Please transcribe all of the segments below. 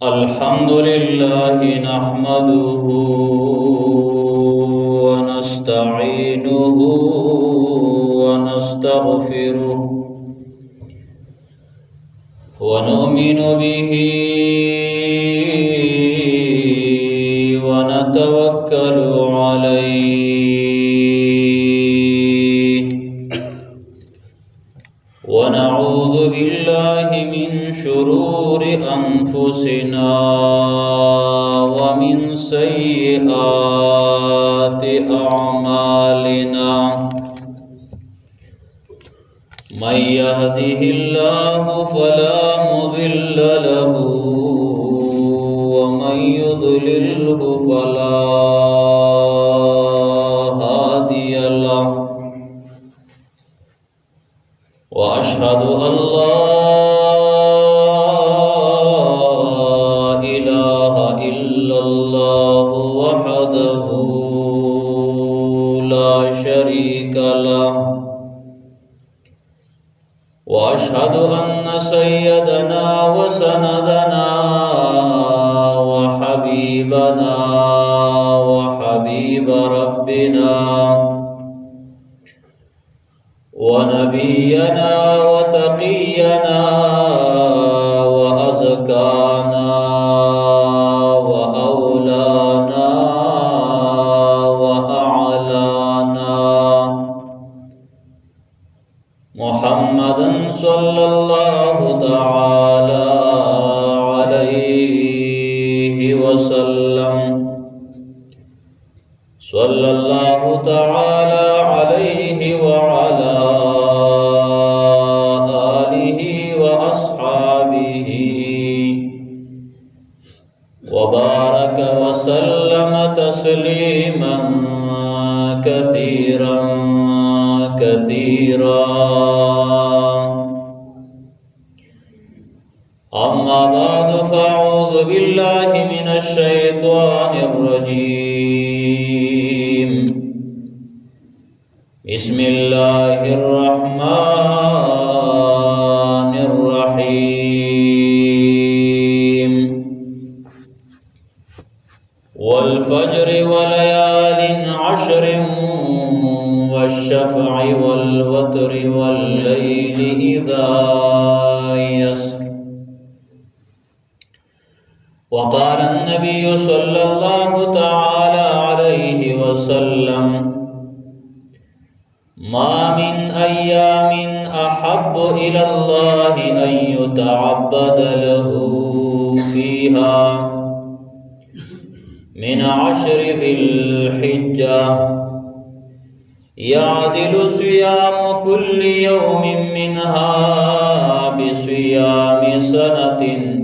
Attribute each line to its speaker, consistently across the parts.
Speaker 1: الحمد لله نحمده ونستعينه ونستغفره ونؤمن به ونتوكل عليه ونعوذ بالله من شرور أنفسنا ومن سيئات أعمالنا من يهده الله فلا مضل له ومن يضلله فلا هادي له وأشهد أن لا إله إلا الله وحده لا شريك له وأشهد أن سيدنا وسندنا وحبيبنا وحبيب ربنا ونبينا وتقينا وأزكانا وأولانا وأعلانا محمدا صلى الله تعالى عليه وسلم صلى الله تعالى عليه وعلى آله وأصحابه وبارك وسلم تسليما كثيرا كثيرا أما بعد فأعوذ بالله من الشيطان الرجيم بسم الله الرحمن الرحيم والفجر وليال عشر والشفع والوتر والليل إذا يسر وقال النبي صلى الله تعالى عليه وسلم ما من أيام أحب إلى الله أن يتعبد له فيها من عشر ذي الحجة يعدل صيام كل يوم منها بصيام سنة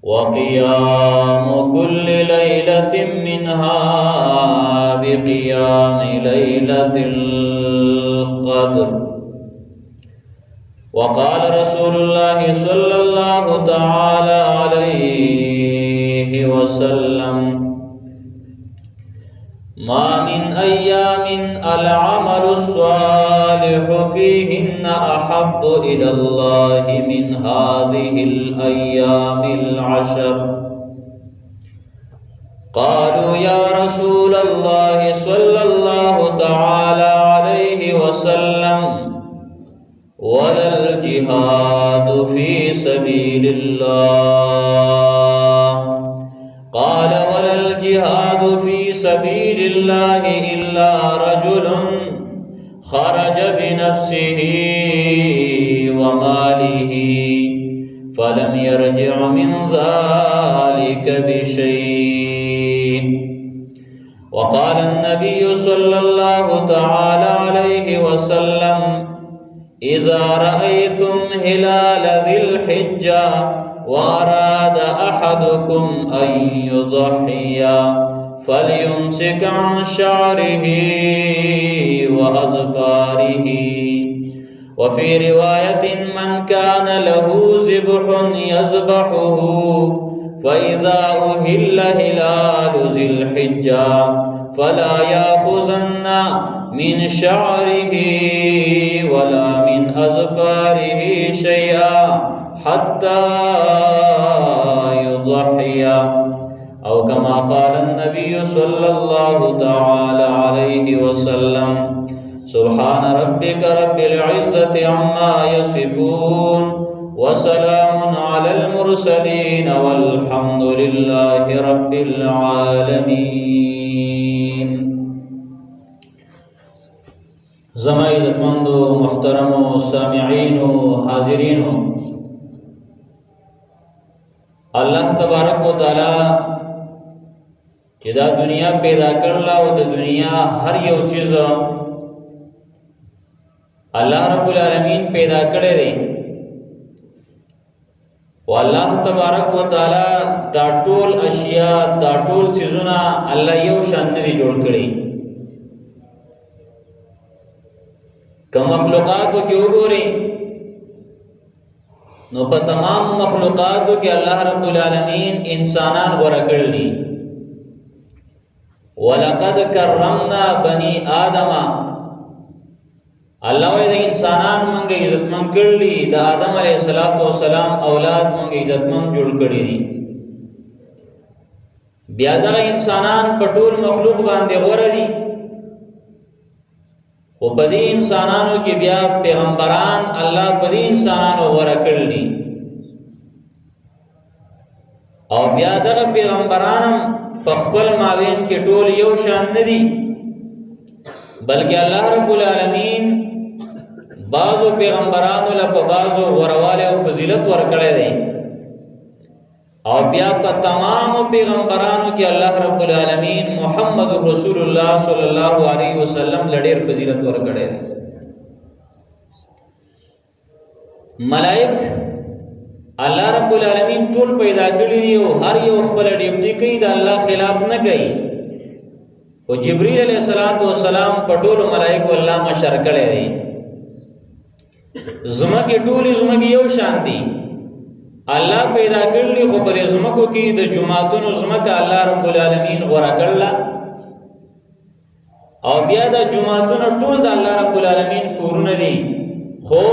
Speaker 1: وقيام كل ليلة منها بقيام ليلة القدر وقال رسول الله صلى الله تعالى عليه وسلم ما من أيام العمل الصالح فيهن أحب إلى الله من هذه الأيام العشر قالوا يا رسول الله صلى الله تعالى عليه وسلم ولا الجهاد في سبيل الله قال ولا الجهاد في سبيل الله إلا رجل خرج بنفسه وماله فلم يرجع من ذلك بشيء وقال النبي صلى الله تعالى عليه وسلم إذا رأيتم هلال ذي الحجة وأراد أحدكم أن يضحي فليمسك عن شعره وأظفاره وفي رواية من كان له ذبح يذبحه فإذا أهل هلال ذي الحجة فلا يأخذن من شعره ولا من أظفاره شيئا حتى يضحي أو كما قال النبي صلى الله تعالى عليه وسلم سبحان ربك رب العزة عما يصفون وسلام على المرسلين والحمد لله رب العالمين. زما عزتمندو محترمو سامعینو حاضرینو، الله تبارک و تعالی چې دا دنیا پیدا کړل او د دنیا هر یو چیز الله رب العالمین پیدا کړی دی، او الله تبارک و تعالی دا ټول اشیاء دا ټول چیزونه الله یو شان نه دي جوړ کړی. که مخلوقاتو کې وګورئ نو په تمام مخلوقاتو کې الله رب العالمین انسانان غوره کړل دي. ولقد کرمنا بني آدم، الله وی د انسانان مونږه عزتمن کړلی، د آدم علیه السلام اولاد مونږه عزتمن جوړ کړی دي. بیا دغه انسانان په ټول مخلوق باندې غوره دي، خو په دې انسانانو کې بیا پیغمبران الله په دې انسانانو غوره کړلی، او بیا دغه پیغمبرانم په خپل مابین کې ټول یو شان نه دي، بلکې الله رب العالمین بعضو پیغمبرانو له په بعضو غورواله او فضیلت ورکړی دی، او بیا په تمامو پیغمبرانو کې الله رب العالمین محمد رسول الله صلی الله علیه وسلم لډیر فضیلت ورکړی دی. ملائک الله رب العالمین ټول پیدا کړی دی او هر یو خپل ډیوټي کوي، د الله خلاف نه کوي، خو جبرئیل علیه السلام په ټولو ملائکو الله مشر کړی دی. زمکه ټولې زمکه یو شان دي، الله پیدا کړلی، خو په دې زمکو کې د جمعاتونو زمکه الله رب العالمین غوړه کړل، او بیا د جمعاتونو ټول د الله رب العالمین کورونه دي، خو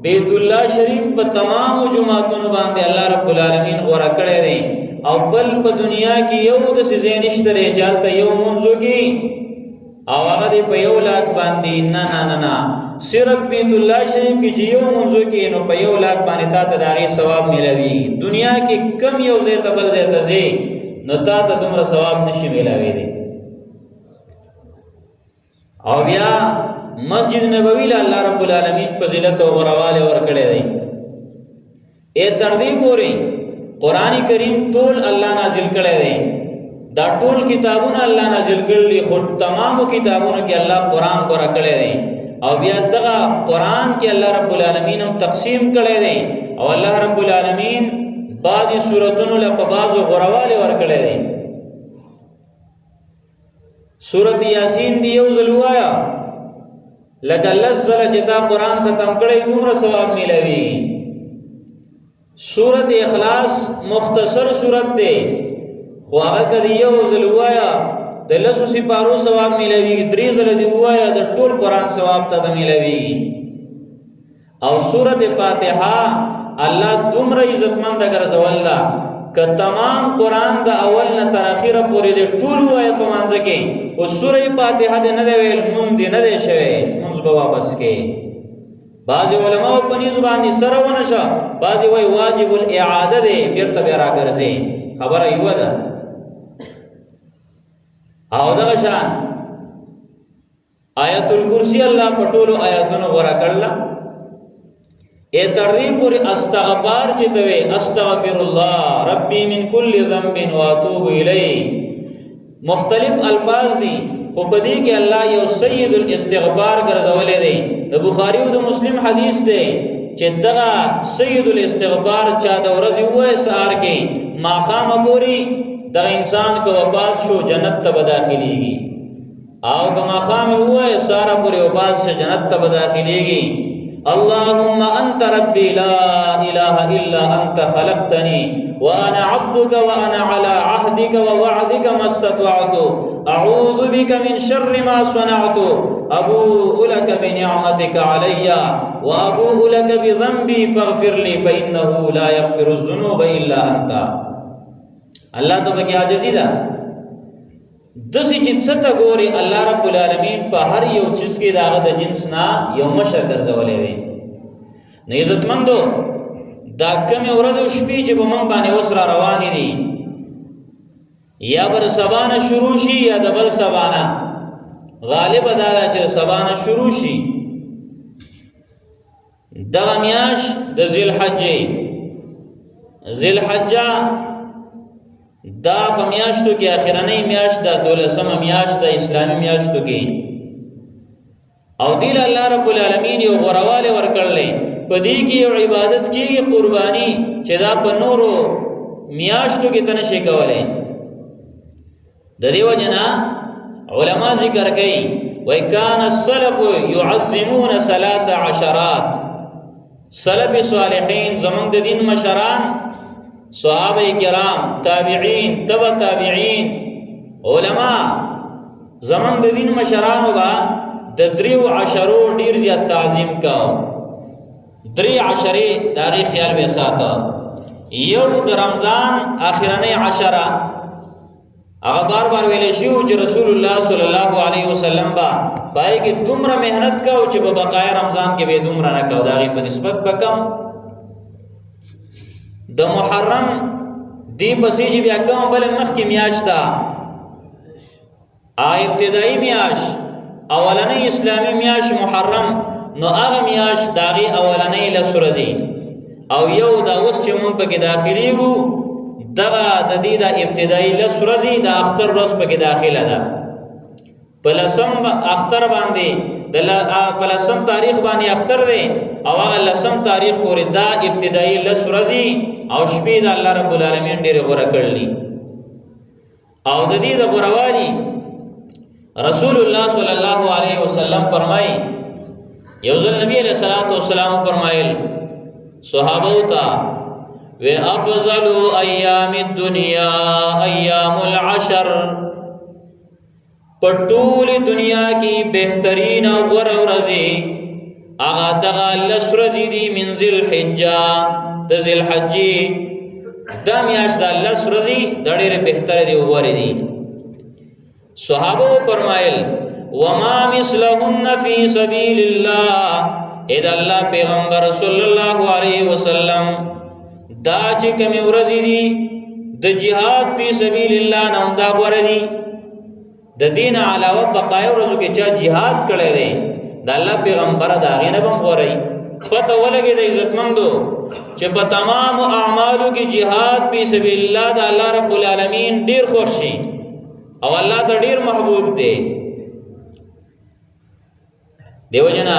Speaker 1: بیت الله شریف په تمامو جمعاتونو باندې الله رب العالمین غوړه کړی دی، او بل په دنیا کې یو د سزې نشته رجال ته یو منځو کې او هغه دی په یو لاک باندې نه نه نه صرف بیت الله شریف کې چې یو منځو کې نو په یو لاک باندې تا ته داغي ثواب ملوي. دنیا کې کم یو ځای ته بل ځای ته ځي نو تا ته دومره ثواب نشي ملوي دی. او بیا مسجد نبوی له الله رب العالمین فضیلت او غرواله ورکړي دی. ای تر دې پورې قرآن کریم ټول الله نازل کړی دی، دا ټول کتابونه الله نازل کړلی، خو تمامو کتابونو کې الله قرآن غوره کړی دی، او بیا دغه قرآن کې الله رب العالمین هم تقسیم کړی دی، او الله رب العالمین بعضی سورتونو له په بعضو غورواله ورکړی دی. سورت یاسین دی یو ځل وایا لکه لسل چې تا قرآن ختم کړی دومره ثواب ملوي. سورت اخلاص مختصر سورت دی، خو هغه کدی یو ځل وایا د لسو سپارو ثواب ملوي، درې ځل دی وایا د ټول قرآن ثواب ته ملوي. او سورت فاتحه الله دومره عزتمند ګرځول دا که تمام قرآن د اول نه تر اخره پورې د ټول وایا په منځ کې، خو سوره فاتحه د نه دی ویل مونږ دی نه دی شوی، مونږ به واپس کې. بعض علماء په نيز باندې سره ونشه، بعض وای واجب الاعاده دی، بیرته بیا راګرځي. خبره یو ده. او دغه شان آیت الکرسی الله په ټولو آیاتونو غوړه کړل. ای تر دې پورې استغفار چې ته وي استغفر الله ربي من كل ذنب واتوب الیه، مختلف الفاظ دي، خو په دې کې الله یو سید الاستغفار ګرځولې دی. د بخاری او د مسلم حدیث دی چې دغه سید الاستغفار چا د ورځې وای سار کې ماخام پوری دغه انسان کو وفات شو جنت ته داخليږي، او که ماخام وای سار پوری وفات شو جنت ته داخليږي. اللهم انت ربي لا اله الا انت خلقتني وانا عبدك وانا على عهدك ووعدك ما استطعت اعوذ بك من شر ما صنعت ابوء لك بنعمتك علي وابوء لك بذنبي فاغفر لي فانه لا يغفر الذنوب الا انت. الله تو بکی عاجزی ده دسی چې څه ګوري الله رب العالمین په هر یو چیز کې داغه د جنس نه یو مشر ګرځولې دی. نه عزتمندو دا کم ورځ او شپې چې په مونږ باندې وسره روان دي یا بر سبانه شروع شي یا د بل سبانه غالب دا چې سبانه شروع شي دغه میاش د ذل حجه دا په میاشتو کې اخرنۍ میاشت د 12مه میاشت د اسلامي میاشتو کې او دیل الله رب العالمین یو غرواله ورکړلې په دې کې یو عبادت کېږي قرباني چې دا په نورو میاشتو کې تنه شي کولای. د دې وجنا علما ذکر کوي وای کان السلف يعظمون 13 سلف صالحین زمونږ د دین مشران صحابه کرام تابعین تبع تابعین علما زمون د دین مشرانو با د 13 ډیر زیات تعظیم کاو. 13 دغه خیال به ساته. یو د رمضان اخرنۍ 10 هغه بار ویل شو چې رسول الله صلی الله علیه وسلم با پای کې دومره مهنت کاو چې په بقای رمضان کې به دومره نه کاو دغه په نسبت بکم. د محرم دی پسې چې بیا کوم بل مخکې میاشت ده ابتدایي میاشت اولنۍ اسلامي میاشت محرم نو هغه میاشت داغي اولنۍ لسورځي او یو دا اوس چې مونږ پکې داخليږو دغه د دې د ابتدایي لسورځي د اختر ورځ پکې داخله ده پلسم اختر باندې د پلسم تاریخ باندې اختر دی او هغه لسم تاریخ پورې دا ابتدایي لسورځي او شپې د الله رب العالمین ډېر غوړه کړلې او د دې د غوړوالي رسول الله صلی الله علیه وسلم فرمایي یو ځل نبی علیہ الصلوۃ والسلام فرمایل صحابه ته و افضل ایام الدنیا ایام العشر پټول دنیا کی بهترین او غوړه ورځي هغه دغه لسورځي دي من ذل حجه د ذل حجې دا میاشت د لسورځي د ډېر بهتره دی وګورئ دي. صحابه فرمایل وما مثلهن فی سبیل الله اذا الله پیغمبر صلی الله علیه وسلم دا چې کوم ورځې دي د جهاد فی سبیل الله نوم دا غوړه دي. د دین علاوه بقای ورځو کې چې jihad کړي دي د الله پیغمبر دا غینه بم غوري پته ولګي د عزتمندو چې په تمام اعمالو کې jihad په سبیل الله د الله رب العالمین ډیر خوښ شي او الله ته ډیر محبوب دی. دیو جنا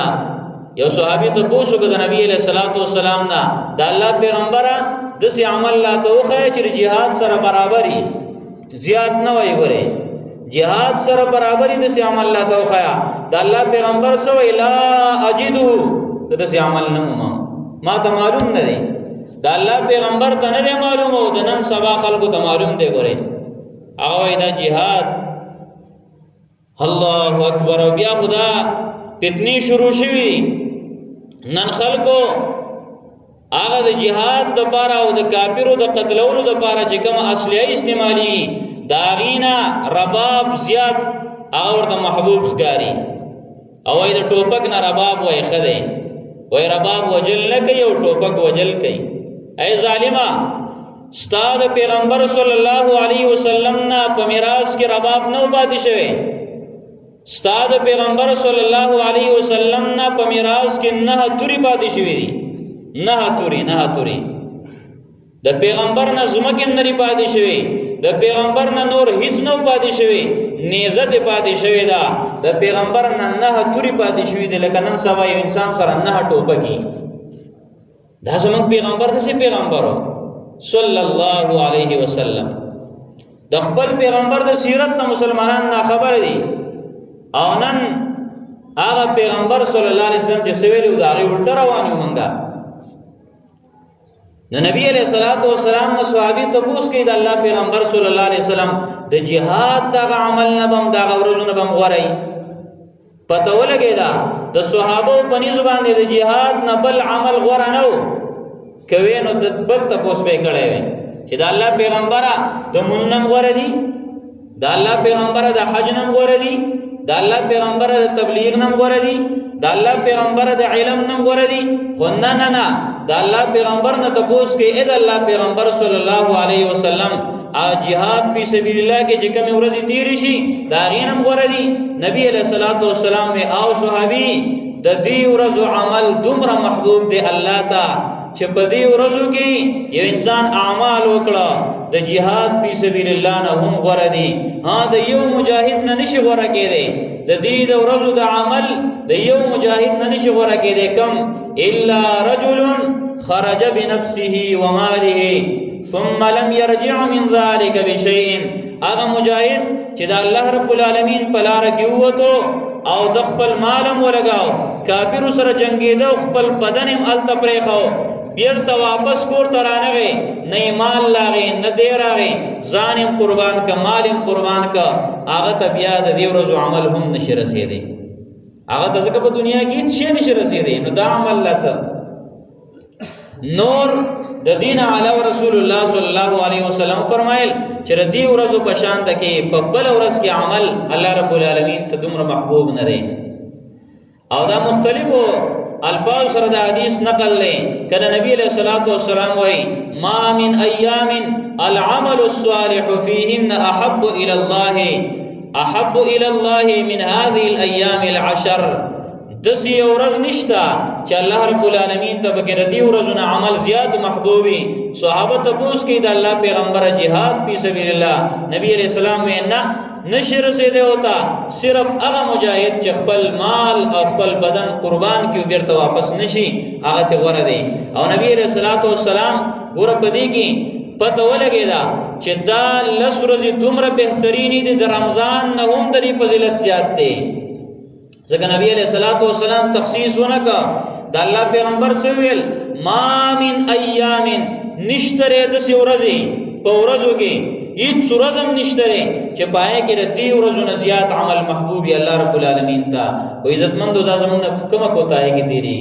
Speaker 1: یو صحابي ته پوښتنه د نبی علیہ الصلوۃ والسلام نه د الله پیغمبره د سي عمل لا توخه چې jihad سره برابرۍ زیات نه وي غوري جهاد سره برابرۍ د سي عمل لا توخیا د الله پیغمبر سو لا اجدو د سي عمل نه ما ته معلوم نه دی د الله پیغمبر ته نه دی معلوم او د نن سبا خلکو ته معلوم دی ګوره هغه دا جهاد الله اکبر او بیا خدا فتنی شروع شوی نن خلکو هغه د جهاد د پاره او د کافرو د قتلولو د پاره چې کوم اصلي استعمالي داغینا رباب زیات هغه ورته محبوب ښکاری او د ټوپک نه رباب وای خده وای رباب وجل نه کوي او ټوپک وجل کوي. ای ظالما استاد پیغمبر صلی الله علیه وسلم نه په میراث کې رباب نه پاتې شوی استاد پیغمبر صلی الله علیه وسلم نه په میراث کې نه توري پاتې شوی دي نه توري د پیغمبر نه زمکه نه پاتې شوی د پیغمبر نه نور هیڅ نه پاتې شوی نیزه دې پاتې شوی دا د پیغمبر نه توري پاتې شوی دی لکه نن سبا یو انسان سره نه ټوپکی دا زموږ پیغمبر دې پیغمبرو صلی الله علیه وسلم د خپل پیغمبر د سیرت نه مسلمانان نه خبر دي او نن هغه پیغمبر صلی الله علیه وسلم چې سویلو دا غي الټ روان یو مونږه نو نبی علیہ الصلوۃ والسلام نو صحابي تبوس کې د الله پیغمبر صلی الله علیه وسلم د جهاد د عمل نه بم دا ورځو نه بم غوري پته ولګی دا د صحابه په نيز باندې د جهاد نه بل عمل غور نه کوي نو د بل تبوس به کړي چې د الله پیغمبره د مونږ غور دي د الله پیغمبره د حج نم غور دي د الله پیغمبره د تبلیغ نم غور دي د الله پیغمبره د علم نم غور دي خو نه د الله پیغمبر نه تبوس کې اې د الله پیغمبر صلی الله علیه وسلم جهاد فی سبیل الله کې چې کوم ورځې تیری شي دا غینم غور دي نبی علیہ الصلوۃ والسلام او صحابي د دې ورځو عمل دومره محبوب دی الله ته چې په دې ورځو کې یو انسان اعمال وکړه د جهاد فی سبیل الله نه هم غوړه دي ها د یو مجاهد نه نشي غوړه کېده د دې د ورځو د عمل د یو مجاهد نه نشي غوړه کېده کم الا رجل خرج بنفسه وماله ثم لم يرجع من ذلك بشيء هغه مجاهد چې د الله رب العالمین په لار کې وته او د خپل مالم ولګاو کافر سره جنگیده خپل بدنم الته پرېخو بیرته واپس کور ته رانغی نه مال لاغی نه دی راغی ځانم قربان کا مالم قربان کا هغه ته بیا د دې ورځو عمل هم نشي رسیدي هغه ته ځکه په دنیا کې هیڅ شی نشي رسیدي نو دا عمل لاسه نور د دین علی رسول الله صلی الله علیه وسلم فرمایل چې ردی ورځو په شان د کې په بل ورځ کې عمل الله رب العالمین ته دومره محبوب نه دی او دا مختلفو الفاظ سره د حدیث نقل لې کله نبی علیہ الصلوۃ والسلام وای ما من ایام العمل الصالح فيهن احب الى الله من هذه الايام العشر دس یو ورځ نشتا چې الله رب العالمین ته بګر دی ورځونه عمل زیات محبوبي صحابه ته پوښ کې د الله پیغمبر جهاد فی سبیل الله نبی علیہ السلام نه نشر سیده ہوتا صرف هغه مجاهد چې خپل مال او خپل بدن قربان کیو بیرته واپس نشي هغه ته غوړه دی او نبی علیہ الصلوۃ والسلام ګور پدې کې پته ولګی دا چې دا لس ورځې دومره بهترینی دي د رمضان نه هم د فضیلت زیات دی ځکه نبی علیہ الصلوۃ والسلام تخصیص ونکا د الله پیغمبر سویل ما من ایام نشتره د ورځې په ورځو کې هیڅ ورځم نشتره چې پای کې د دې ورځو زیات عمل محبوبي الله رب العالمین ته او عزتمند او زمون کومه کوتاه کې تیری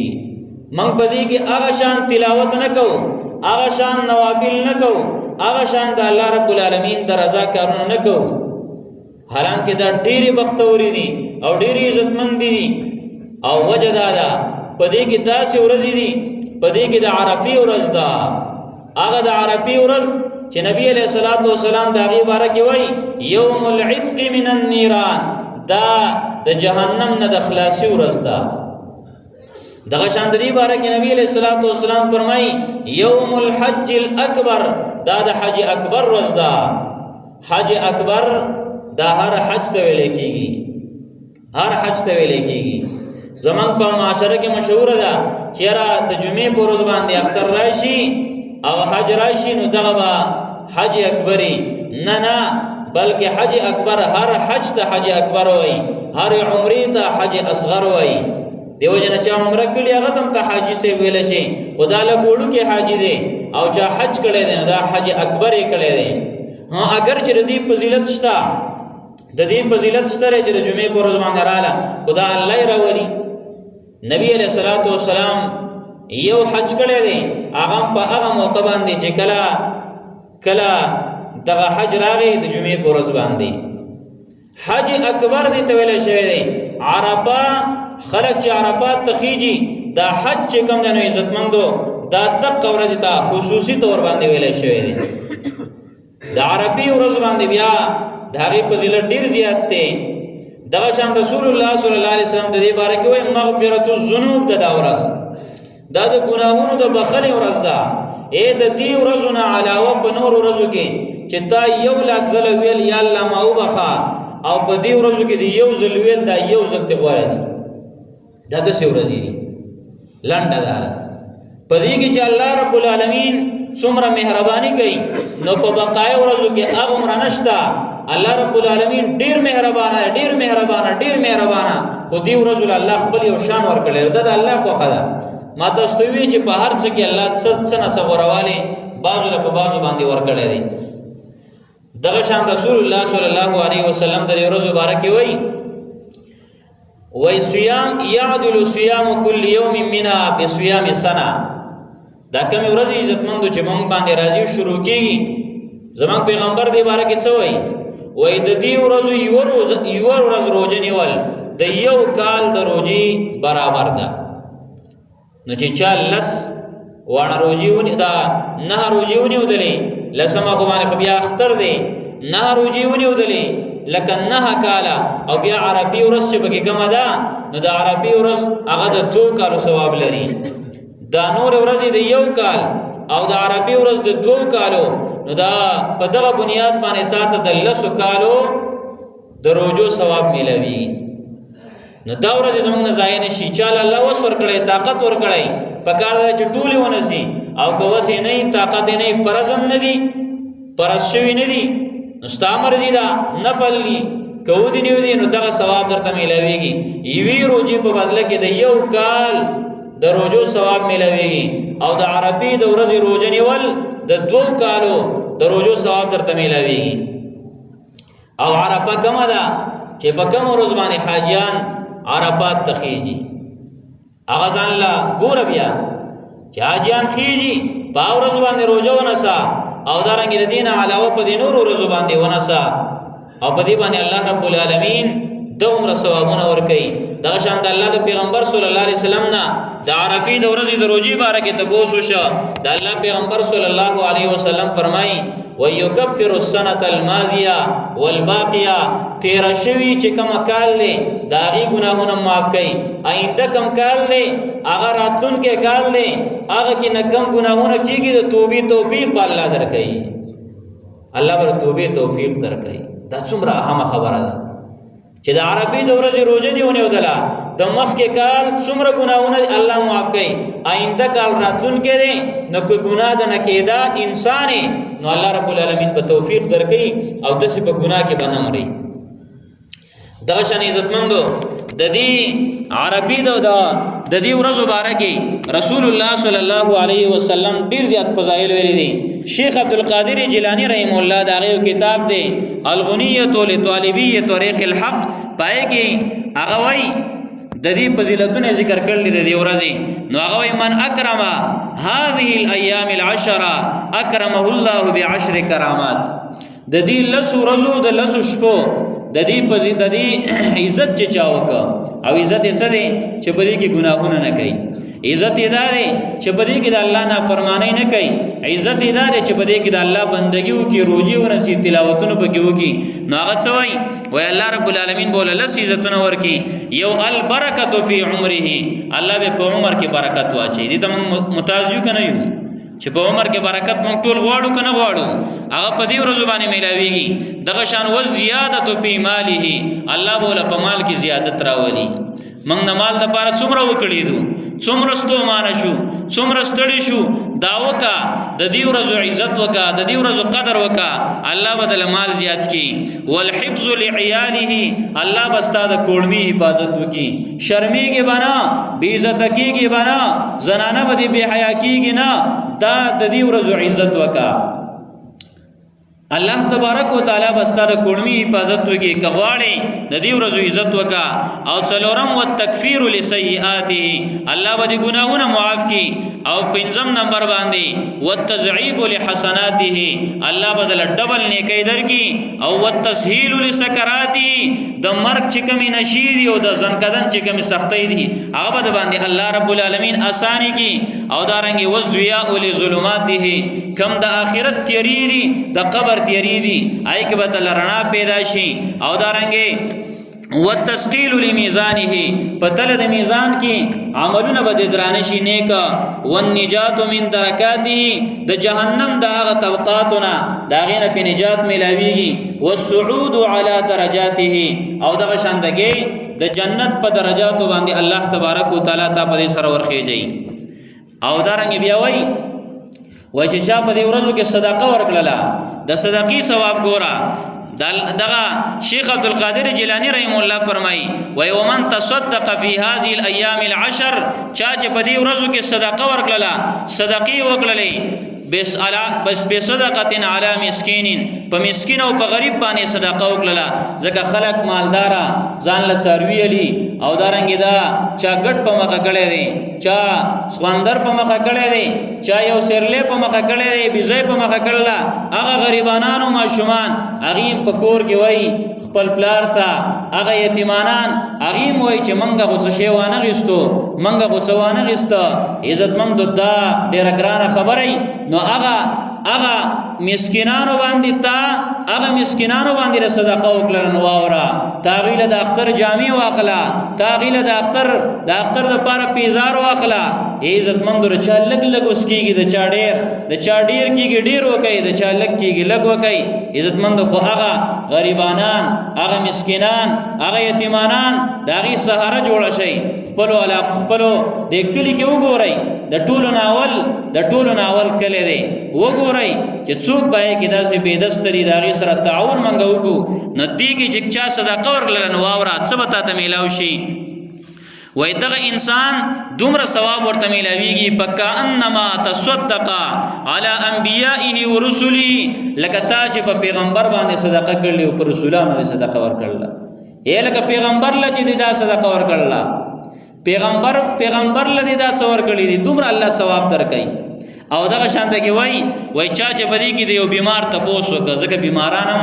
Speaker 1: من پدې کې هغه شان تلاوت نه کو هغه شان نوافل نه کو هغه شان د الله رب العالمین د رضا کارونه نه کو حالانکه دا ډېری بختوري دي او ډېری عزتمند دي او وجدادا پدې کې داسې ورځې دي پدې کې د عرفي ورځ ده هغه د عرفي ورځ چې نبی علیہ الصلوۃ والسلام دا غي بارک وای یوم العتق من النيران دا د جهنم نه د خلاصي ورځ ده دغه شاندري بارک نبی علیہ الصلوۃ والسلام فرمای یوم الحج الاکبر دا د حج اکبر ورځ ده حج اکبر دا هر حج ته ویل کیږي هر حج ته ویل کیږي زمان په معاشره کې مشهور ده چې را د جمعې په ورځ باندې اختر راشي او حج راشي نو دغه حج اکبری نه بلکې حج اکبر هر حج ته حج اکبر وای هر عمره ته حج اصغر وای دیو جن چا عمره کړي هغه تم ته حاجی سے ویل شي خدا له ګوړو کې حاجی دی او چا حج کړي دی دا حج اکبر یې کړي دی ها اگر چې دې فضیلت شته د دې فضیلت ستره چې د جمعې په ورځ باندې رااله خدا الله یې راولي نبی علیہ الصلوۃ والسلام یو حج کړي دی هغه په هغه موقع باندې چې کلا دغه حج راغی د جمعې په ورځ باندې حج اکبر دی ته ویل شوی دی عرفه خلق چې عرفات تخیجی دا حج چې کوم د عزتمندو دا دغه ورځ ته خصوصي تور باندې ویل شوی دی د عرفي ورځ باندې بیا دغه فضیلت ډیر زیات دی دغه شان رسول الله صلی الله علیه وسلم د دې باره کې وایي مغفرۃ الذنوب د ورځ دا د ګناهونو د بخښنې ورځ ده اې د دې ورځونه علاوه په نور ورځو کې چې تا یو لاک ځله ویل یا الله ما وبخا او په دې ورځو کې د یو ځل ویل دا یو ځل ته غواړي دا د څو ورځې دي لنډه ده په دې کې چې الله رب العالمین څومره مهرباني کوي نو په بقای ورځو کې هغه عمر نشتا الله رب العالمین ډیر مهربانه ډیر مهربانه ډیر مهربانه خو دی ورځ الله خپل یو شان ورکړي دا د الله خو خدا ما تاسو ته وی چې په هر څه کې الله څه غورواله بعضو له په بعضو باندې ورکړي دي دغه شان رسول الله صلی الله علیه وسلم د ورځ مبارک وی صيام يعدل صيام كل يوم منا بصيام سنه دا کوم ورځ عزتمندو چې مونږ باندې راځي شروع کیږي زمان پیغمبر دی باره کې څه وای د دې ورځو یو ورځ روزه نیول د یو کال د روزي برابر ده نو چې چا لس وانه روزي ونی دا نه روزي ونی ودلې لسمه خو باندې خو بیا اختر دی نه روزي ونی ودلې لکه نه کاله او بیا عربي ورځ چې بګه کومه ده نو د عربي ورځ هغه د 2 کالو ثواب لري دا نور ورځې د یو کال او د عربي ورځ د 2 کالو نو دا په دغه بنیاد باندې تا ته د 10 کالو د روزو ثواب ملوي نو دا ورځ زمونږ نه ځای نشي چې الله وس ورکړي طاقت ورکړي په کار دی چې ټولې ونسي او کوسي نه طاقت نه پرزم نه دي پرشوي نه دي نو ستامر دي دا نه پلي کو دي نیو دي نو دغه ثواب درته ملويږي یوي روزي په بدله کې د یو کال د روزو ثواب ملويږي او د عربي د ورځې روزه نیول د 2 کالو د روزو ثواب درته ملويږي او عرفه کومه ده چې په کوم ورځ باندې حاجیان عرفات تخیجی هغه ځان لا ګور بیا چې حاجیان خيجي په ورځ باندې روزه ونسا او دارنګ د دین علاوه په دینور ورځ باندې ونسا او په دې باندې الله رب العالمین دومره ثوابونه ورکړي دا شان د الله د پیغمبر صلی الله علیه وسلم نه د عرفې د ورځې د روزي باره کې تبوس وشو د الله پیغمبر صلی الله علیه وسلم فرمایي ويكفر السنه الماضيه والباقيه تیر شوی چې کوم کال له داغي ګناهونه معاف کړي آینده کوم کال له هغه راتلون کې کال له هغه کې نه کم ګناهونه کیږي د توبې توفیق الله درکړي الله ور توبې توفیق درکړي دا څومره اهمه خبره ده چې د عربي د ورځې روزه دی ونه ودلا د مخ کې کال څومره ګناهونه الله معاف کړي آینده کال راتلون کې دي نو کو ګناه ده نه کېدا انسان نو الله رب العالمین په توفیق درکړي او دسه په ګناه کې بنمري دغه شان عزتمندو د دې عربي د دې ورځ مبارکي رسول الله صلی الله علیه وسلم ډیر زیات فضایل ویلي دي شیخ عبد القادر جیلانی رحم الله دغه کتاب دی الغنیه لطالبی طریق الحق پای کې هغه وای د دې فضیلتونه ذکر کړل دي د دې ورځې نو هغه وای من اکرم هذه الايام العشره اکرمه الله بعشر کرامات د دې لسو ورځو د لسو شپو د دې عزت چې چاوک او عزت یې سره چې په دې کې ګناهونه نه کوي عزت یې داري چې په دې کې د الله نافرمانی نه کوي عزت یې داري چې په دې کې د الله بندګي وکي روزي ونسي تلاوتونه پکې وکي نو هغه څه وای الله رب العالمین بوله لس عزتونه ورکي یو البرکۃ فی عمره الله به په عمر کې برکت واچي دې ته متازیو کنه یو چې په عمر کې برکت مونږ ټول غواړو کنه غواړو هغه په دې ورځ باندې ملاويږي دغه شان و زیادت په ماله الله بوله په مال کې زیادت راولي مونږ نه مال د پاره څومره وکړې دو څومره ستومان شو څومره ستړي شو دا وکا د دې ورځ عزت وکا د دې ورځ قدر وکا الله بدل مال زیات کی والحفظ لعياله الله بستا د کوړمی حفاظت وکي شرمېږي بنا بے عزت کیږي بنا زنانه به بے حیا کیږي نه دا د دې ورځ عزت وکا الله تبارک وتعالى بستار کوړمی حفاظت وکي کغواړي د دې ورځو عزت وکا او څلورم وتکفیر لسیئاته الله به ګناهونه معاف کی او پنځم نمبر باندې وتضعیف لحسناته الله بدل ډبل نیکی درکې او وتسهیل لسکراته د مرګ چې کمی نشید او د ځنکدن چې کمی سختۍ دي هغه به باندې الله رب العالمین اسانی کی او دارنګي وزویا لظلماته کم د اخرت تیری دي د قبر تیری دي آی کې به تل رڼا پیدا شي او دارنګي وتثقيل لميزانه پتل د میزان کې عملونه به درانه شي نیک والنجات من درکاته د جهنم د هغه طبقاتونه دا غینه په نجات ملاويږي والصعود على درجاته او دغه شاندګي د جنت په درجاتو باندې الله تبارک وتعالى ته په سر ورخیږي او دارنګ بیا وای چې چا په دې ورځو کې صدقه ورکړه د صدقې ثواب ګوره دغه شیخ عبد القادر جیلانی رحم الله فرمایي و یومن تصدق فی هذه الايام العشر چا چې په دې ورځو کې صدقه ورکړه صدقې وکړلې بس بصدقه علی مسکین په مسکین او په غریب باندې صدقه وکړه ځکه خلک مالدارا ځان له څاروي علي او دارنګ دا چا ګټ په مخه کړي دي چا سخوندر په مخه کړي دي چا یو سرلې په مخه کړي دي بيزای په مخه کړله هغه غریبانانو ماشومان هغه په کور کې وای خپل پلار ته هغه یتیمانان هغه وای چې منګه غوڅ شی وانه غستو منګه غوڅ وانه غستا عزتمند دا ډیر ګرانه خبره نو هغه مسکینانو باندې هغه مسکینانو باندې صدقه وکړه نو واورا تاغیله د اختر جامع واخلا تاغیله د اختر د پاره پیزار واخلا عزتمند رچا لګ لګ وسکیږي د چا ډیر کیږي ډیر وکي د چا لګ کیږي لګ وکي عزتمند خو هغه غریبانان هغه مسکینان هغه یتیمانان داغي سهاره جوړ شي خپلو د کلی کې وګورئ د ټولو ناول کله دی وګورئ چې څوک پای کې داسې بيدستري داغي سره تعاون منغو کو ندی کې چې چا صدقه ورکړل نو واورا څه بتا ته میلاو شي وای دغه انسان دومره ثواب ورته میلاویږي پکا انما تصدق علی انبیائه ورسله لکه تا چې په پیغمبر باندې صدقه کړلی او پر رسولانو باندې صدقه ورکړل یې لکه پیغمبر لچې دا صدقه ورکړل پیغمبر لدی دا څور کړی دي دومره الله ثواب درکړي او دغه شانته کې وای چا چې بدی کې دی یو بیمار تپوس وکړه ځکه بیمارانم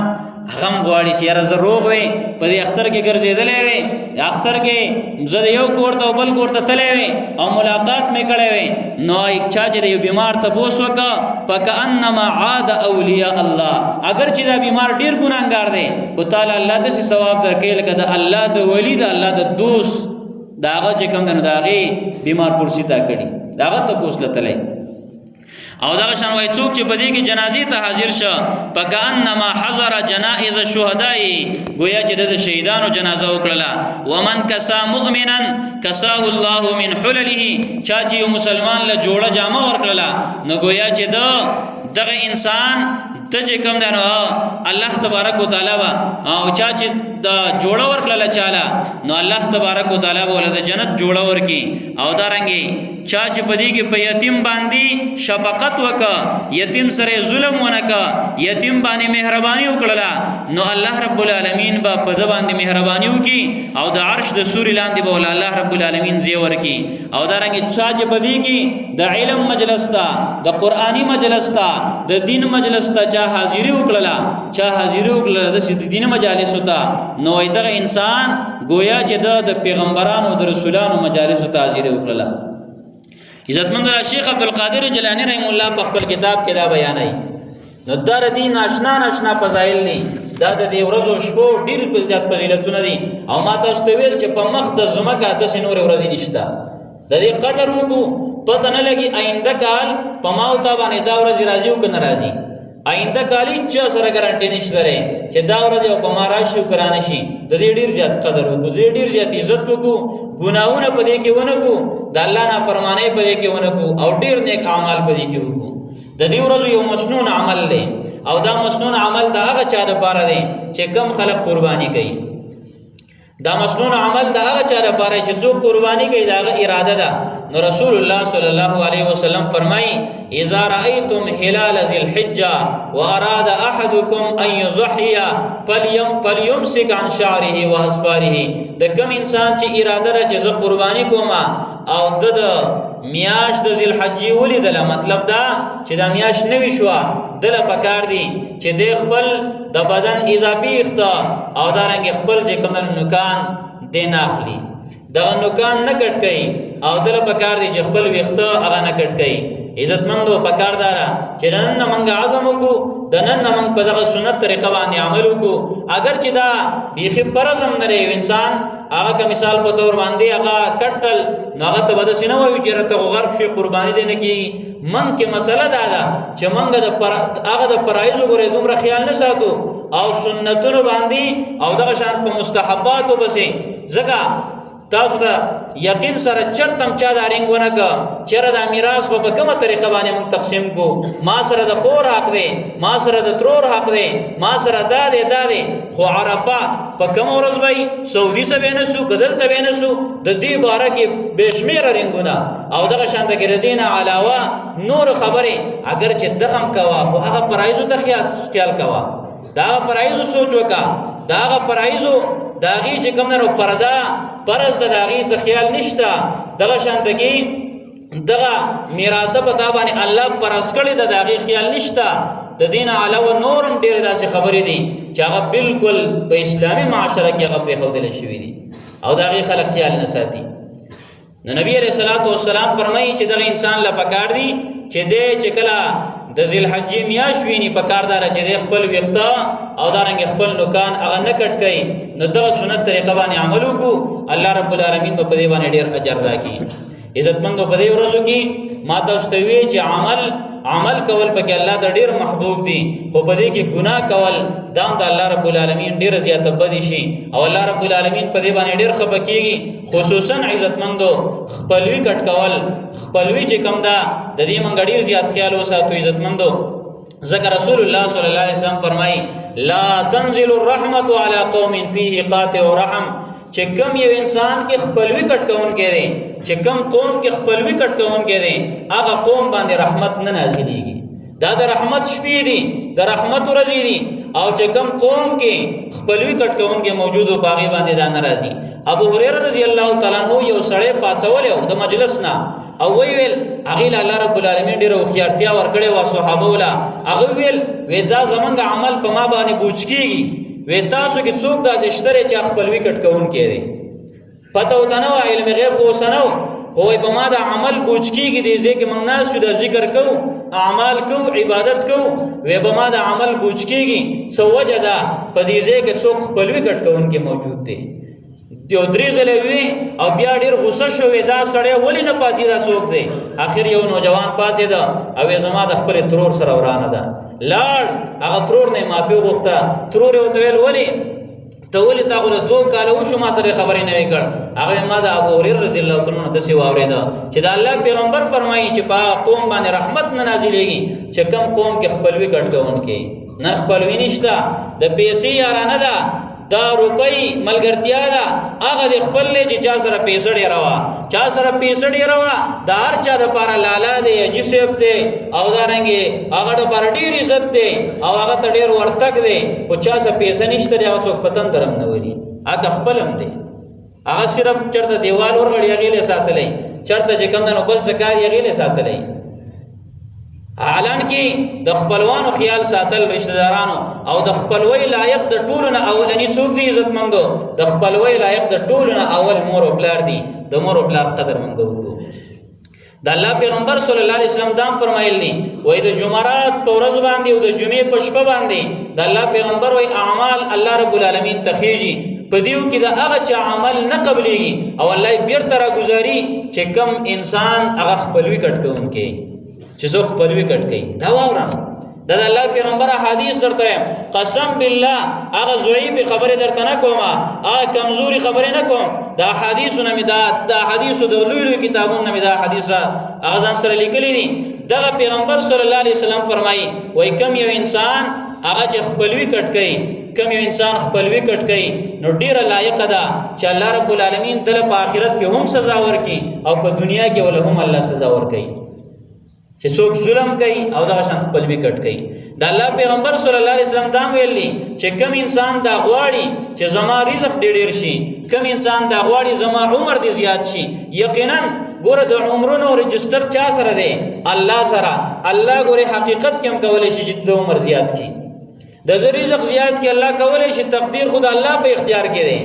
Speaker 1: غم غواړي چې یاره زه روغ وي په دې اختر کې ګرځېدلې وي اختر کې زه یو کور ته بل کور ته تللی وي او ملاقات مې کړی وي نو چا چې یو بیمار تپوس وکړه فکأنما عاد اولیاء الله اگر چې دا بیمار ډیر ګناهګار دی خو تعالی الله داسې ثواب درکړي لکه د الله د ولی د الله د دوست داغه چې کوم دنو داغه بیمار پرسی تا کړي داغه ته پوښتلتلې او دغه شان وای څوک چې بدی کې جنازې ته حاضر شه پکانما حضر جنائز الشهداء گویا چې د شهیدانو جنازه وکړه ومن کسا مؤمنا کساه الله من حلله چا چې مسلمان له جوړه جامه ورکړه نو گویا چې دغه انسان ته چې کوم دنو الله تبارک وتعالى او چا چې دا جوړه ورکړه چاله نو الله تبارک وتعالى ولله د جنت جوړه ورکی او دارنګي چا چې بدی کې په یتیم باندې شفقت وکا یتیم سره ظلم ونکا یتیم باندې مهرباني وکړه نو الله رب العالمین با په د باندې مهرباني وکي او د عرش د سوري لاندې به الله رب العالمین زی ورکی او دارنګي چا چې بدی کې د علم مجلس تا د قرآنی مجلس تا د دین مجلس تا چا حاضری وکړه د دین مجالس تا نو دغه انسان گویا چې د پیغمبرانو او د رسولانو مجالس ته حاضری وکړه عزتمند شیخ عبد القادر جیلانی رحم الله په خپل کتاب کې دا بیانای نو در دین آشنا فضایل نه دا د دې ورځو شپو ډیر په زیات فضیلتونه دي او ما تاسو ته ویل چې په مخ د زمکه د سينور ورځې نشته د دې قدر وکړو پته نه لګي آینده کال په ماوتا باندې دا ورځ راځي او کنه راځي آینده کالی چا سره ګارانټی نشته لري چې دا ورځ او په مارا شو کرانه شي د دې ډیر زیات قدر وکړو ډیر زیات عزت وکړو ګناونه په دې کې ونکو د الله نه پرمانه په دې کې ونکو او ډیر نیک اعمال په دې کې وکړو د دې ورځ یو مسنون عمل دی او دا مسنون عمل دا هغه چا لپاره دی چې کم خلق قرباني کوي دا مسنون عمل دا هغه چا لپاره چې څوک قرباني کوي دا اراده ده نو رسول الله صلی الله علیه وسلم فرمایي اذا رايتم هلال ذي الحجه واراد احدكم ان يضحي فليمسك عن شعره واظفاره د کوم انسان چې اراده را چې قرباني کوما او د میاش د ذل حج ولیدل مطلب دا چې د میاش نوي شو دل پکار دي چې د خپل د بدن اضافي اختا او دارنګ خپل چې کوم نوکان دین اخلي دا نوکان نه کټ کئ او دل پکار دي چې خپل وخته هغه نه کټ کئ عزتمندو پکار دارا چې نن موږ عزم وکړو د نن موږ په دغه سنت طریقه باندې عمل وکړو اگر چې دا بیخي پرزم نه لري انسان هغه که مثال په تور باندې هغه کټل نو هغه ته بد سینه وي چې رته غرق شي قرباني دي نه کی من کې مسله دا ده چې موږ هغه د پرایز وګورې دومره خیال نه ساتو او سنتونو باندې او دغه شان په مستحباتو بسې ځکه تاسو ته یقین سره چرتم چا دا رنګونه کا چیرې دا میراث په کومه طریقه باندې موږ تقسیم کو ما سره د خور حق دی ما سره د ترور حق دی ما سره دا دی خو عرفه په کوم ورځ وای سعودي سره نسو بدل ته نسو د دې باره کې بشمیر رنګونه او دغه شان د ګردینه علاوه نور خبره اگر چې دغم کوا خو هغه پرایزو ته خیال کوا دا پرایزو سوچ وکا دا پرایزو داغي چې کوم نه پردا پرز د داغي څخه خیال نشتا دغه شاندګي دغه میراثه په تابانه الله پرس کړي د داغي خیال نشتا د دین علاوه نورم ډېر داسې خبرې دي چې هغه بالکل په اسلامي معاشره کې هغه پرې خودل شوی دي او داغي خلک خیال نه ساتي نو نبی عليه الصلاه والسلام فرمایي چې دغه انسان لا پکار دي چې دې چې کلا د ذل حج میاش ویني په کاردار چې خپل ویخته او دارنګ خپل نوکان هغه نه کټ کړي نو دغه سنت طریقه باندې عمل وکړو الله رب العالمین په دې باندې ډیر اجر راکړي عزتمندو په دې ورځو کې ما تاسو ته وی چې عمل کول پکې الله ته ډیر محبوب دي خو په دې کې ګناه کول دام د الله رب العالمین ډیر زیاته بدی شي او الله رب العالمین په دې باندې ډیر خپه کیږي خصوصا عزتمندو خپلوي کټ کول خپلوي چې کم دا د دې منګ ډیر زیات خیال وساتو عزتمندو ذکر رسول الله صلی الله علیه وسلم فرمایي لا تنزل الرحمه على قوم فيه قاطع رحم چې کم یو انسان کې خپلوي کټ کون کې دي چې کم قوم کې خپلوي کټ کون کې دي هغه قوم باندې رحمت نه نازلېږي دا د رحمت شپې دي د رحمت ورځې دي او چې کم قوم کې خپلوي کټ کون کې موجود او باغی باندې دا ناراضي ابو هريره رضی الله تعالی عنہ یو سړی پاتول د مجلس نه او ویل هغه الله رب العالمین ډیره خيارتیا ورکړي وا صحابه ولا هغه ویل ودا زمونږ عمل په ما باندې بوج کیږي وې تاسو کې څوک داسې شتره چې خپلوي کټ کون کړي پته وته نو علم غیب خو سنو خو په ما د عمل بوج کیږي دې ځکه موږ ناس د ذکر کو اعمال کو عبادت کو وې په ما د عمل بوج کیږي څو وجدا په دې ځکه څوک خپلوي کټ کون کې موجود دي دیو درې ځله وی او بیا ډیر غوسه شوې دا سړی ولی نه پاسې دا څوک دی اخر یو نوجوان پاسې دا او زما د خپل ترور سره ورانه ده لاړ هغه ترور نه ماپی غوښته ترور یو تویل ولی ته ولی تا غو 2 کال وشو ما سره خبرې نه وکړ هغه ما د ابو هريره رضی الله تعالی عنہ تاسو واورېدا چې د الله پیغمبر فرمایي چې په قوم باندې رحمت نه نازلېږي چې کم قوم کې خپلوي کټ کوون کې نه خپلوي نشته د پیسې یارانه ده دا روپۍ ملګرتیا ده هغه د خپل چې چا سره پیسې ډیروا چا سره پیسې ډیروا دا هر چا د پاره لالا دی جسب ته او دا رنګي هغه د پاره ډیر عزت دی او هغه ته ډیر ورتک دی او چا سره پیسې نشته هغه څوک پتن درم نه وري هغه خپلم دی هغه صرف چرته دیوال ورغړی غیله ساتلې چرته چې کم نه بل سکار غیله ساتلې اعلان کې د خپلوانو خیال ساتل رشتہ دارانو او د خپلوي لایق د ټولو نه اولنی څوک دی عزتمندو د خپلوي لایق د ټولو نه اول مور او پلار دی د مور او پلار قدر منګو د الله پیغمبر صلی الله علیه وسلم دام فرمایلی وای د جمعرات په ورځ باندې او د جمعې په شپه باندې د الله پیغمبر وای اعمال الله رب العالمین تخیجی په دیو کې د هغه چا عمل نه قبليږي او الله بیرته را گزاري چې کم انسان هغه خپلوي کټ کوونکی چې زه خپلوي کټ کوي دا واورم د الله پیغمبر حدیث درته قسم بالله هغه ضعیف خبره درته نه کوم هغه کمزوري خبره نه کوم دا حدیثونه می دا حدیث د لوی کتابونو می دا حدیث هغه ځان سره لیکلي دي دغه پیغمبر صلی الله علیه وسلم فرمایي وای کم یو انسان هغه چې خپلوي کټ کوي کم یو انسان خپلوي کټ کوي نو ډیره لایق ده چې الله رب العالمین دل په آخرت کې هم سزا ورکړي او په دنیا کې ول هم الله سزا ورکړي چې څوک ظلم کوي او دا شان خپلوي کټ کوي د الله پیغمبر صلی الله علیه وسلم دا ویلي چې کم انسان دا غواړي چې زما رزق ډیر شي کم انسان دا غواړي زما عمر دې زیات شي یقینا ګوره د عمرونو رجستر چا سره دی الله سره الله ګوره حقیقت کوم کولای شي چې د عمر زیات کی د رزق زیات کی الله کولای شي تقدیر خود الله په اختیار کې دی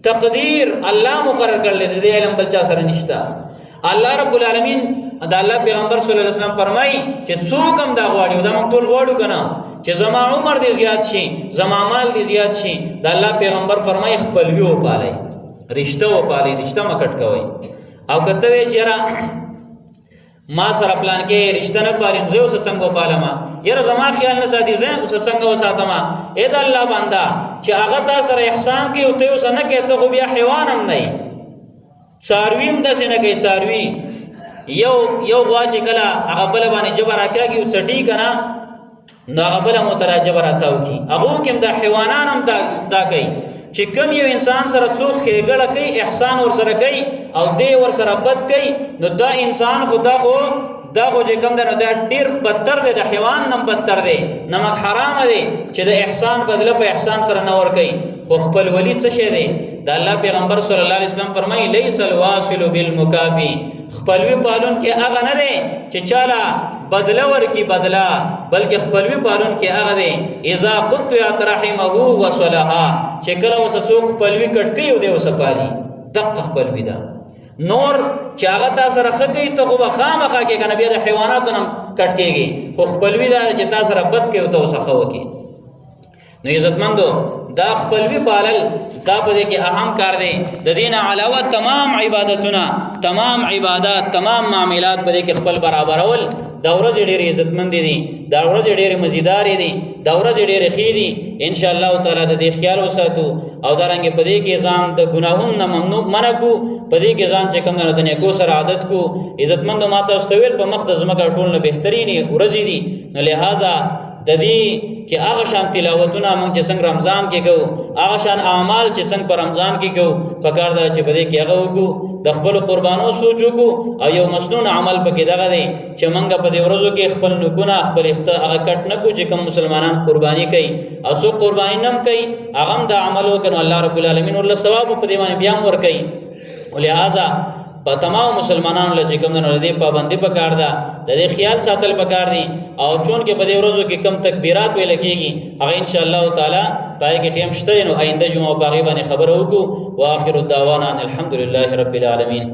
Speaker 1: تقدیر الله مقرر کړل دی علم بل چا سره نشتا الله رب العالمین دا الله پیغمبر صلی الله علیه وسلم فرمایي چې څوک هم دا غواړي دا موږ ټول غواړو کنه چې زما عمر دې زیات شي زما مال دې زیات شي دا الله پیغمبر فرمایي خپلوي او پالي رشتہ او پالي رشتہ مکټ کوي او کته وی چیرې ما سره پلان کې رشتہ نه پالم زه اوس څنګه پالما یره زما خیال نه ساتي زه اوس څنګه وساتما اې دا الله بندا چې هغه تاسو سره احسان کوي او ته اوس نه کوي ته خو بیا حیوان هم نه څاروي هم داسې نه کوي. څاروي یو غوا چې کله هغه بل باندې جبر راکاږي او چټي کنه نو هغه بل مترا جبر راتاو کی. هغه کوم د حیوانان هم دا کوي چې کوم یو انسان سره څوک خېګړه کوي احسان ور سره کوي او دی ور سره بد کوي نو دا انسان خدا خو چې کوم ده نو دا ډیر بدتر دی، د حیوان نم بدتر دی. نمک حرام دی چې د احسان بدله په احسان سره نه ور کوي. خو خپل ولی څه شی دی؟ د الله پیغمبر صلی الله علیه وسلم فرمایي لیس الواصل بالمکافی، خپلوی پالون کې هغه نه دی چې چاله بدله ورکی بدله، بلکې خپلوی پالون کې هغه دی اذا قطعت رحمه وصلها، چې کله وس څوک خپلوی کټ کوي او دی وس پالي دقه خپلوی ده. نور چې هغه تاسو سره خکې ته خو خامخا کې کنه بیا د حیواناتو نم کټ کېږي، خو خپلوی ده چې تاسو سره بد کوي او تاسو خو وکي. نو عزتمندو دا خپلوی پالل دا په دې کې اهم کار دی. د دین علاوه تمام عبادتونه، تمام عبادت، تمام معاملات په دې کې خپل برابرول دا ورځ ډېر عزتمند دي، دا ورځ ډېر مزیدار دي، دا ورځ ډېر ښې دي. ان شاء الله تعالی د دې خیال وساتو او دارنګ په دې کې ځان د ګناهونو نه ممنوع منکو، په دې کې ځان چې کوم نه د نیکو سره عادت کو. عزتمند ماته استویل په مقدس مکه ټول نه بهترین ورځې دي. نو لہذا د دې کې هغه شان تلاوتونه موږ چې څنګه رمضان کې کوو، هغه شان اعمال چې څنګه په رمضان کې کوو، په کار دا چې بده کې هغه وکړو، د خپل قربانو سوچ وکړو. او یو مسنون عمل پکې دغه دی چې موږ په دې ورځو کې خپل نکونه خپل هغه کټ نه کو چې کوم مسلمانان قرباني کوي او څو قرباني نم کوي هغه د عمل وکړو الله رب العالمین ول ثواب په دې باندې بیا ور کوي. ولهذا په تمام مسلمانانو لږ کوم نه دې پابندي پکار ده، د دې خیال ساتل پکار دي. او چون کې په دې ورځو کې کم تکبیرات ویل کېږي هغه ان شاء الله تعالی پای کې ټیم شته نو آینده جمعه باغی باندې خبر وکړو. واخر الدعوانا الحمدلله رب العالمین.